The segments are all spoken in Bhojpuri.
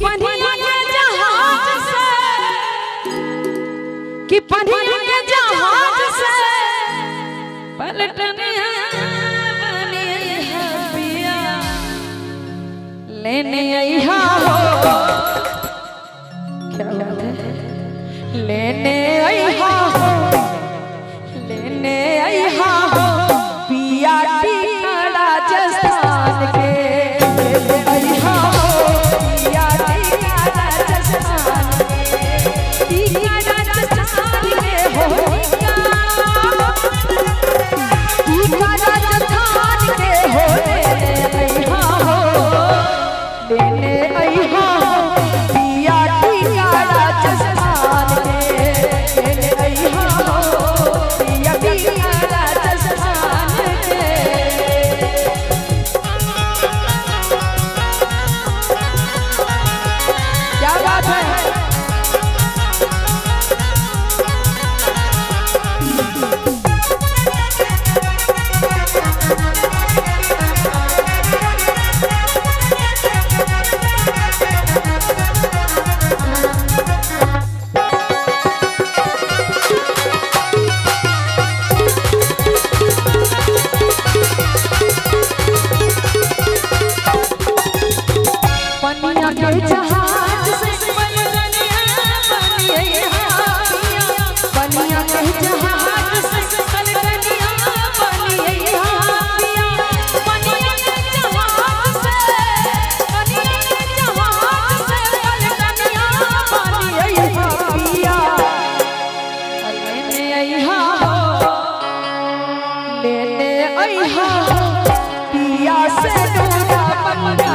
पनिया के जहाज से कि पनिया के जहाज से पलटनिया बनी है पिया लेने आईहा हो क्या बात है लेने आईहा हो लेने आईहा हो पिया टीका राजस्थान के लेने आईहा हो पिया टीका राजस्थान के टीका राजस्थान के हो टीका राजस्थान के हो लेने आईहा हो पिया टीका राजस्थान के लेने आईहा हो पिया टीका राजस्थान के क्या बात है पनिया के जहाज से पलटनिया बनी है पनिया के जहाज से पलटनिया बनी है पनिया के जहाज से पनिया के जहाज से पलटनिया बनी है पिया लेने आईहा हो लेने आईहा हो पिया से डोरा पकड़ा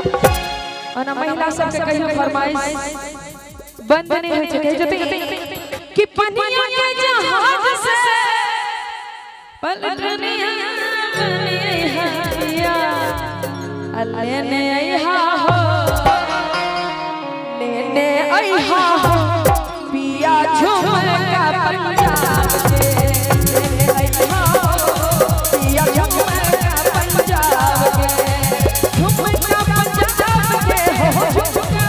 महिला सबके कहियो फरमाइश बंद नहीं होय छै जते कि पनिया के जहाज से पलटनिया बनी है पिया लेने आईहा हो लेने आईहा हो पिया झुमका पंजाब के लेने आईहा हो पिया झुमका पंजाब के झुमका पंजाब के हो झुमका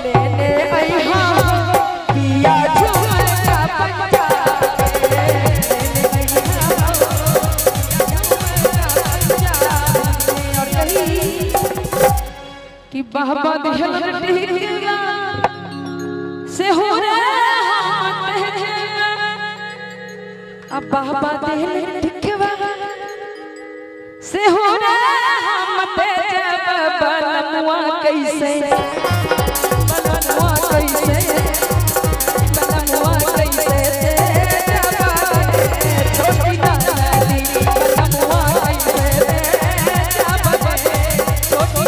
लेने आईहा हो पिया झुमका पंजाब के कि बाबा दिहलन टिकला से हो रे अब बाबा दिहलन टिकवा से हो रे हम ते जब बनवा कैसे बनवा कैसे बनवा कैसे जब छोटी नाली बनवा कैसे जब छोटी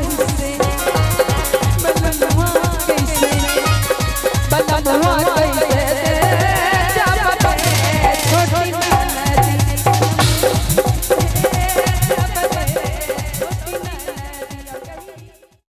कैसे बनवा कैसे